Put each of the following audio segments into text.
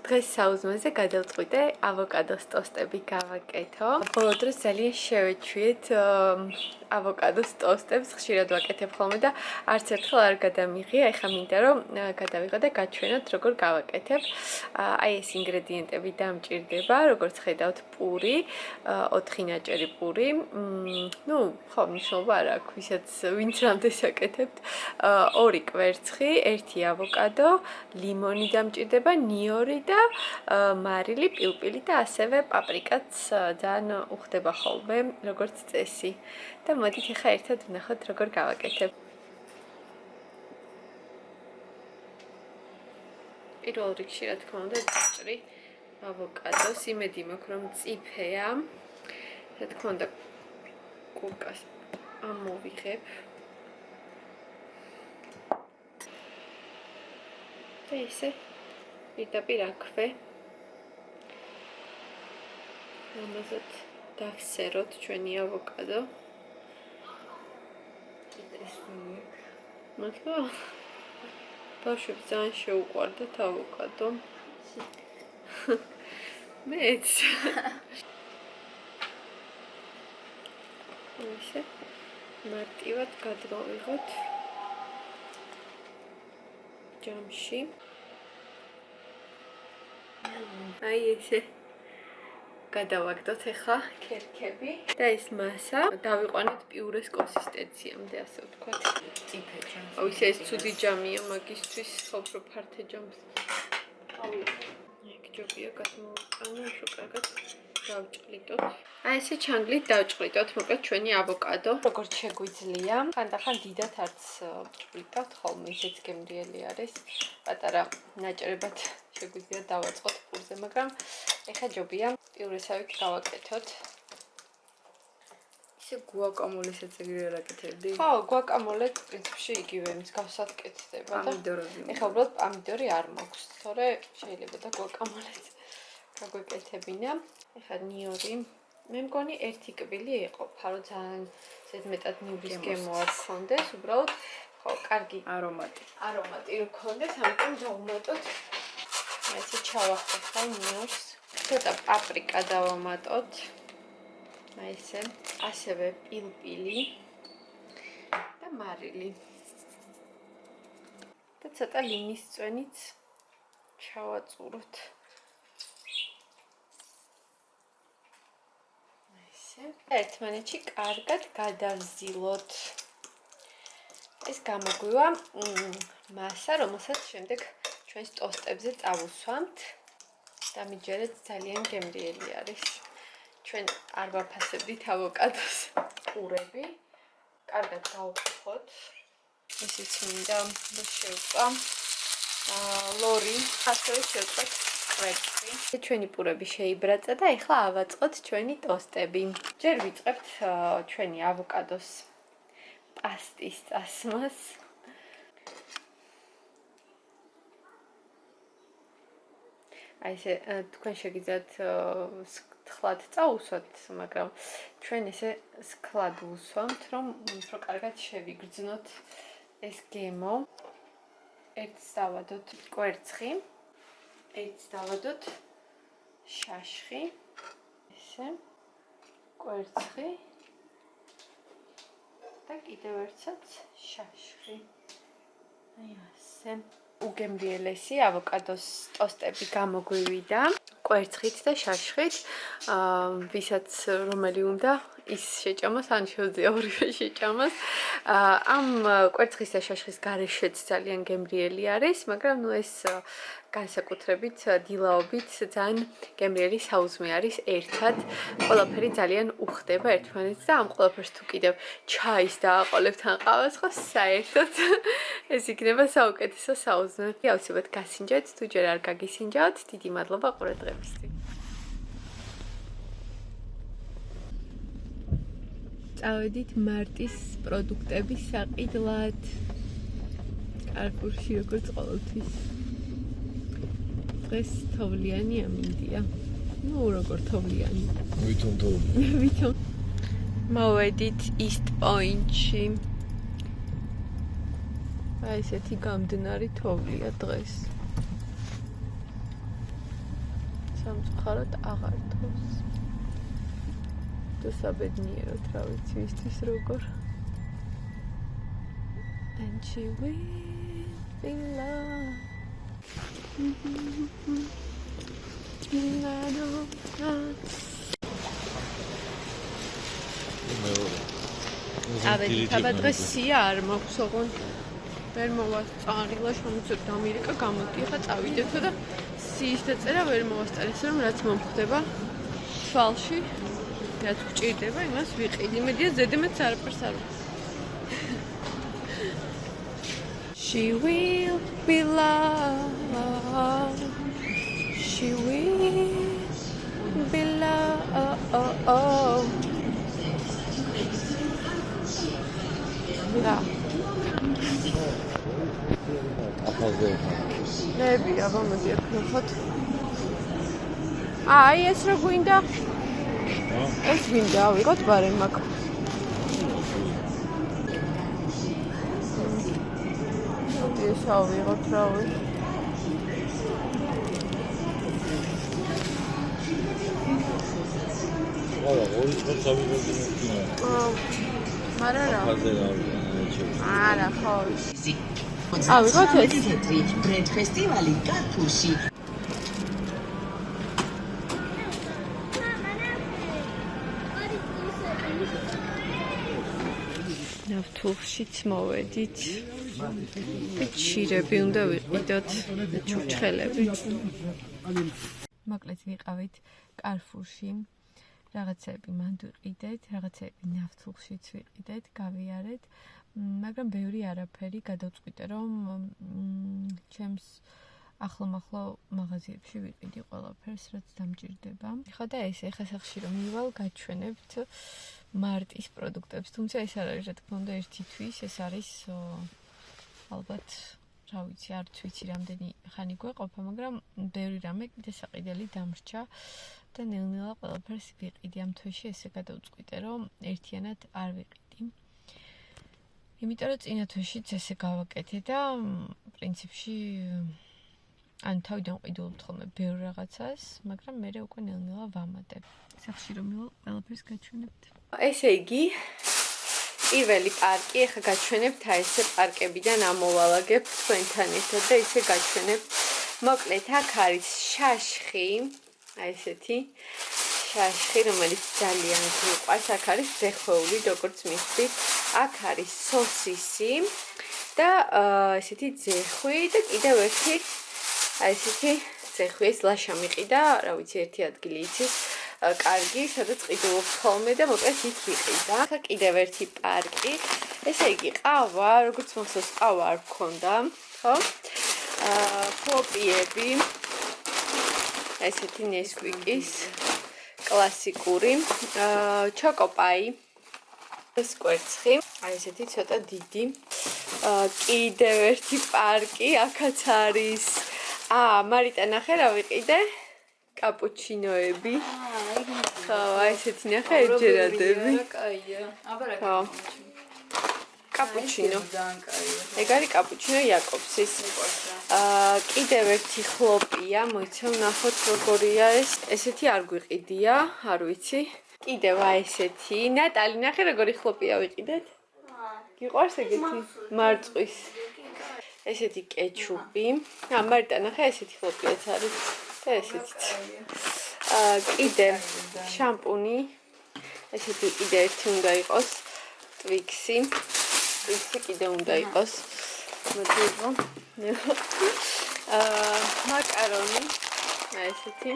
დღეს საუზმეზე გადავწყვიტე ავოკადოს ტოსტები გავაკეთო. ბოლო დროს ძალიან შევეჩვიეთ ავოკადოს ტოსტებს, ხშირად ვაკეთებ ხოლმე და არც ერთხელ არ გადამიღია. ეხლა მინდა რომ გადავიღო და გაჩვენოთ როგორ გავაკეთებ. აი ეს ინგრედიენტები დამჭირდება, როგორც ხედავთ, პური, 4 ნაჭერი პური. ნუ, ხო, მნიშვნელობა არ აქვს, ვინც რამდენს აკეთებთ. 2 კვერცხი, 1 ავოკადო, ლიმონი დამჭირდება, ნიორი და მარილი, პილპილი და ასევე პაპრიკაც ძალიან უხდება ხოლმე, როგორც წესი. და მოდით ახლა ერთად ვნახოთ როგორ გავაკეთებ. პირველ რიგში რა თქმა უნდა დავჭრი ავოკადოს, იმედი მაქვს რომ მწიფეა. რა თქმა უნდა კურკას ამოვიღებ. და ისე პირდაპირ აქვე ამაზად დავსეროთ ჩვენი ავოკადო. მართლა ბავშვებს ძალიან შეუყვარდათ ავოკადო. მეც. ისე მარტივად გადმოვიღოთ ჯამში. აი ესე გადავაგდოთ ახლა ქერქები და ეს მასა დავიყვანეთ პიურეს კონსისტენციამდე, ასე ვთქვათ. წიფე ჯამს. აუ ისე ეს ცუდი ჯამია მაგისთვის, ხო უფრო ფართე ჯამს. აუ ეგ ჯობია გადმოვყანო, უფრო კარგად დავჭყლიტოთ. აი ესე ჩანგლით დავჭყლიტოთ, მოკლედ ჩვენი ავოკადო. როგორც შეგვიძლია, ხანდახან დიდად არც ჭყლიტავთ ხოლმე, ისეც გემრიელი არის. პატარა ნაჭრებად შეგვიძლია დავაწყოთ პურზე, მაგრამ ეხლა ჯობია პიურესავით გავაკეთოთ. ისე გუაკამოლესაც ეგრე არ აკეთებდი? ხო, გუაკამოლე პრინციპში იგივე მსგავსად კეთდება და პამიდორები. ეხლა უბრალოდ პამიდორი არ მაქვს, თორე შეიძლება და გუაკამოლეც გაგვეკეთებინა. ეხლა ნიორი. მე მგონი 1 კბილი ეყოფა, რომ ძალიან ზედმეტად ნიურის გემო არ გქონდეს, უბრალოდ ხო, კარგი არომატი რო გქონდეს, ამიტომ დავუმატოთ. აი ესე ჩავახტოთ ხა ნიორს. ცოტა პაპრიკა დავამატოთ. აი ესე, ასევე პილპილი და მარილი. და ცოტა ლინის წვენიც ჩავაწუროთ. ერთმანეთში კარგად გადავზილოთ. ეს გამოგვივა მასა, რომელსაც შემდეგ ჩვენს ტოსტებზე წავუსვამთ. დამიჯერეთ ძალიან გემრიელი არის. ჩვენ არ ვაფასებდით ავოკადოს პურები. კარგად გავხოთ. ისიც მინდა შევწვა. ლორი, ასევე შევწვათ კვერცხი. ჩვენი პურები შეიბრაცა და ეხლა ავაწყოთ ჩვენი ტოსტები. ჯერ ვიწყებთ ჩვენი ავოკადოს პასტის წასმას. აი ესე თქვენ შეგიძლიათ სქლად წაუსვათ, მაგრამ ჩვენ ესე სქლად ვუსვამთ, რომ უფრო კარგად შევიგრძნოთ ეს გემო. ერთს დავადოთ კვერცხი. ერთს დავადოთ შაშხი, ესე, კვერცხი და კიდევ ერთსაც შაშხი. აი ასე. უგემრიელესი ავოკადოს ტოსტები გამოგვივიდა. კვერცხით და შაშხით, ვისაც რომელი უნდა ის შეჭამოს, ან შეუძლია ორივე შეჭამოს. ამ კვერცხის და შაშხის გარეშეც ძალიან გემრიელი არის, მაგრამ ნუ ეს განსაკუთრებით დილაობით ძალიან გემრიელი საუზმე არის ერთად. ყველაფერი ძალიან უხდება ერთმანეთს და ამ ყველაფერს თუ კიდევ ჩაის დააყოლებთ ან ყავას, ხო საერთოდ ეს იქნება საუკეთესო საუზმე. აუცილებლად გასინჯეთ, თუ ჯერ არ გაგისინჯავთ, დიდი მადლობა ყურადღებისთვის. წავედით მარტის პროდუქტების საყიდლად. კარფურში როგორც ყოველთვის. დღეს თოვლიანი ამინდია. ნუ როგორ თოვლიანი. ვითომ. მოვედით East Point-ში. აი ესეთი გამდნარი თოვლია დღეს. სამწუხაროდ აღარ თავს. თუ საბედნიეროდ რა ვიცი ისთვის როგორ. And she will be loved. ავედით, აბა დღეს სია არ მაქვს ოღონ ვერ მოვაწარილა შემოწევ ამერიკა გამოდიხა წავიდეთო და სიის დაწერა ვერ მოვასწარეს რომ რაც მომხდება თვალში რაც გჭირდება იმას ვიყიდი მედია ზედმეტს არაფერს არ She will be loved She will be loved Da. ნები აბა მოდი აქ ნახოთ. აი ეს რა გვინდა? ეს გვინდა, ვიღოთ ბარემ მაგ. ეს ავიღოთ რა ვიცი. ორი წუთი ავიღოთ. მარა რა? არა, ხო. ავიღოთ ეს ბრენდ ფესტივალი კათუში. ნავთულშიც მოვედით. ჩირები უნდა ვიყიდოთ, ჩურჩხელები. მოკლედ ვიყავით კარფურში. რაღაცები მანდ ვიყიდეთ, რაღაცები ნავთულშიც ვიყიდეთ, გავიარეთ. მაგრამ ბევრი არაფერი გადავწყვიტე რომ ჩემს ახლო მაღაზიებში ვიყიდი ყველაფერს რაც დამჭირდება. ხა და ეხა სახში რომ მივალ გაჩვენებთ მარტის პროდუქტებს. თუმცა ეს არ არის რა თქმა უნდა ერთი თვის, ეს არის ალბათ რა ვიცი, არც ვიცი რამდენი ხანი გვეყოფა, მაგრამ ბევრი რამე კიდე საყიდელი დამრჩა და ნელ-ნელა ყველაფერს ვიყიდი ამ თვეში ესე გადავწყვიტე რომ ერთიანად არ ვიყიდი. იმიტომ რომ წინა თვეშიც ესე გავაკეთე და პრინციპში ან თავიდან ვყიდულობთ ხოლმე ბევრ რაღაცას, მაგრამ მე უკვე ნელ-ნელა ვამატებ. სახში რომ მივალ ყველაფერს გაჩვენებთ. ესე იგი პირველი პარკი ახლა გაჩვენებთ აი ესე პარკებიდან ამოვალაგებთ თქვენთან ერთად და ისე გაჩვენებთ. მოკლედ აქ არის შაშხი, აი ესეთი შაშხი, რომელიც ძალიან გვიყვარს. აქ არის ზეხვეული, როგორც მიხვდით. აქ არის სოსისი და ესეთი ზეხვი და კიდევ ერთი აი ესეთი ზეხვი. ეს ლაშა მიყიდა, რა ვიცი, ერთი ადგილი იცის. კარგი, სადაც ყიდულობთ ხოლმე და მოკლედ იქ ვიყიდა. ახლა კიდევ ერთი პარკი. ესე იგი, ყავა, როგორც მოხსოვს, ყავა არ გქონდა, ხო? ფლოპიები. ესეთი ნესკვიკის კლასიკური, ჩოკოპაი. ეს კვერცხი, აი ესეთი ცოტა დიდი. კიდევ ერთი პარკი, აქაც არის. მარიტა, ნახე რა ვიყიდე? კაპუჩინოები. ხო, აი ესეთი ნახე ეჯერადები. კაია. აბა რა კაპუჩინო. ეგ არის კაპუჩინო იაკობსის. კიდევ ერთი ხლოპია, მოიცავ ნახოთ როგორია ეს. ესეთი არ გვიყიდია, არ ვიცი. კიდევ აი ესეთი. ნატალი, ნახე როგორი ხლოპია ვიყიდეთ? გიყვარს ეგეთი? მარწყვის. ესეთი კეჩუპი. მარიტა, ნახე ესეთი ხლოპიაც არის. და ესეთიც. კიდე შამპუნი. ესეთი კიდე ერთი უნდა იყოს. ტვიქსი. ტვიქსი კიდე უნდა იყოს. მოდიო. მაკარონი. აი ესეთი.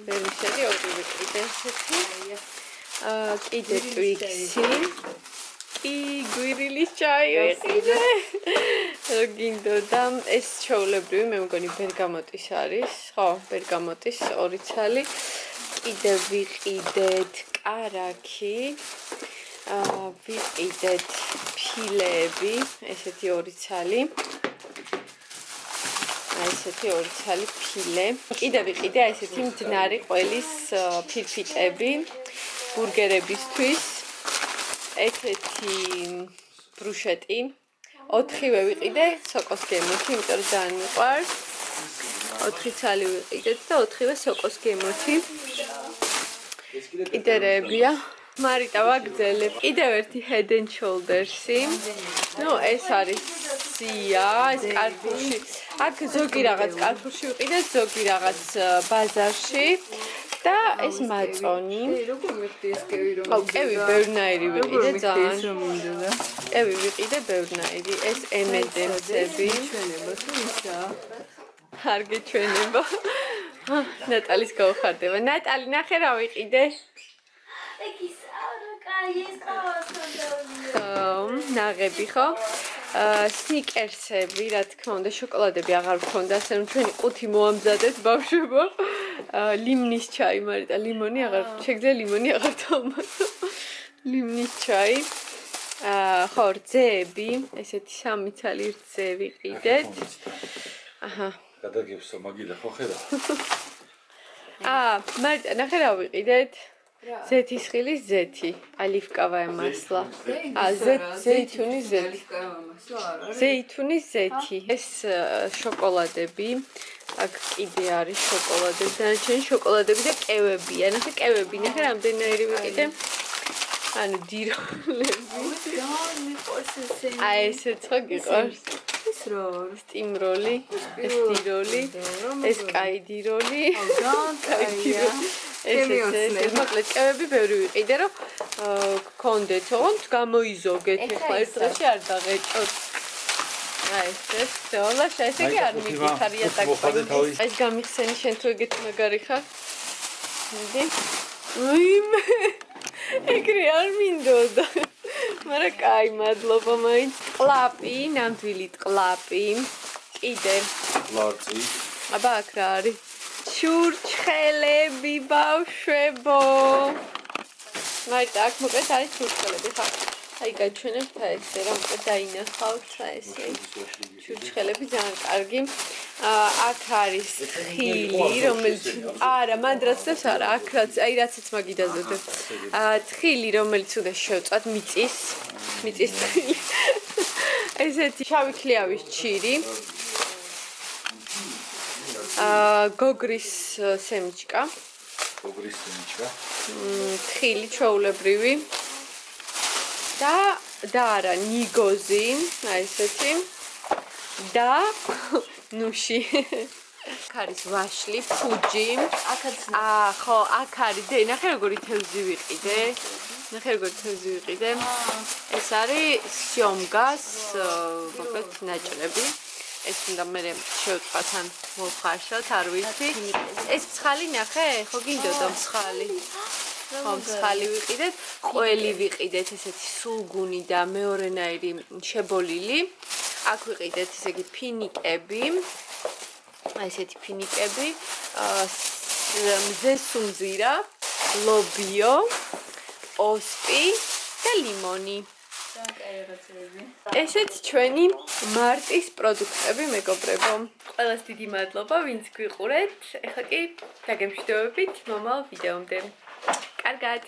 ვერმიშელი ორივე კიდე ესეთი. კიდე ტვიქსი. გვირილის ჩაი ვიყიდე. გინდოდა ეს ჩაოლებრივი მე მგონი ბერგამოტის არის. ხო, ბერგამოტის ორი ცალი. კიდე ვიყიდეთ კარაქი. ვიყიდეთ ფილეები, ესეთი ორი ცალი. აი ესეთი ორი ცალი ფილე. კიდე ვიყიდე ესეთი მდნარი ყველის ფირფიტები ბურგერებისთვის. ესეთი ბრუშეტი. 4-ვე ვიყიდე სოკოს გემოში, იმიტომ რომ ძალიან მიყვარს. 4 ცალი ვიყიდეთ და 4-ვე სოკოს გემოთი. კიდე რეებია. მარიტა ვაგრძელებ. კიდევ ერთი Head and Shoulders-ი. ნუ ეს არის სია, ეს კარფურში. აქ ზოგი რაღაც კარფურში ვიყიდეთ, ზოგი რაღაც ბაზარში. და ეს მაწონი. როგორ მიხდი ეს კევი რომ აუ, კევი ბევრნაირი ვიყიდე ძალიან. რომ მინდოდა. კევი ვიყიდე ბევრნაირი. ეს M&M-ები. ჩვენება თუ ისა? არ გეჩვენება. ნატალის გავხარდება. ნატალი, ნახე რა ვიყიდე. ნაღები ხო? სნიკერსები, რა თქმა უნდა, შოკოლადები აღარ ვქონდა, ასე რომ ჩვენი ყუთი მოამზადეთ ბავშვებო. ლიმნის ჩაი, მარიტა, ლიმონი აღარ შეგძლია ლიმონი აღარ დავმატო. ლიმნის ჩაი. ხო, რძეები, ესეთი 3 ცალი რძე ვიყიდეთ. აჰა. გადაგებსო მაგიდა ხო ხედა? მარიტა, ნახე რა ვიყიდეთ? ზეთის ხილის ზეთი, ალიფკავაია მასლა. ზეითუნის ზეთი. ზეითუნის ზეთი. ეს შოკოლადები. აქ კიდე არის შოკოლადები, დანარჩენი შოკოლადები და კევებია. ნახე კევები, ნახე რამდენიერი ვიყიდე. ანუ დიროლები. აი ესეც ხო გიყვარს? ეს რო სტიმროლი, ეს დიროლი, ეს კაი დიროლი. კაია. ეს მოკლედ კევები ბევრი ვიყიდე, რომ გქონდეთ, ოღონდ გამოიზოგეთ, ეხლა ერთ დღეში არ დაღეჭოთ. აი ეს თოლა ესე კი არ მიგიხარია ტაკი. ეს გამიხსენი შენ თუ ეგეთი მაგარი ხარ? მიდი. უიმე. ეგრე არ მინდოდა. მაგრამ კაი, მადლობა მაინც. ყლაპი, ნამდვილი ყლაპი. კიდე ლარწი. აბა აქ რა არის? ჩურჩხელები ბავშვებო. მარიტა, აქ მოკლედ არის ჩურჩხელები ხა. აი გაჩვენებთ ესე რა მოკლედ დაინახავთ რა ესე. ჩურჩხელები ძალიან კარგი. აქ არის თხილი, რომელიც არა, მანდრაცებს არა, აქ რაც აი რაცაც მაგიდაზე. თხილი, რომელიც უნდა შევწვათ მიწის თხილი. ესეთი შავი ქლიავის ჩირი. გოგრის სემიჩკა. გოგრის სემიჩკა. თხილი ჩვეულებრივი. და არა, ნიგოზი, აი ესეთი. და ნუში. აქ არის ვაშლი, ფუჯი. აქაც ხო, აქ არის და ნახე როგორი თევზი ვიყიდე. ნახე როგორი თევზი ვიყიდე. ეს არის სიომგას მოკლედ ნაჭრები. ეს უნდა მე შევწყვათ ან მოვხარშოთ, არ ვიცი. ეს მცხალი ნახე, ხო გინდოდა მცხალი. ხო, მცხალი ვიყიდეთ, ყველი ვიყიდეთ ესეთი სულგუნი და მეორენაირი შებოლილი. აქ ვიყიდეთ ესე იგი ფინიკები. აი ესეთი ფინიკები, მზესუმზირა, ლობიო, ოსპი და ლიმონი. ესეც ჩვენი მარტის პროდუქტები, მეგობრებო. ყველას დიდი მადლობა, ვინც გვიყურეთ. ეხლა კი დაგემშვიდობებით მომავალ ვიდეომდე. კარგად.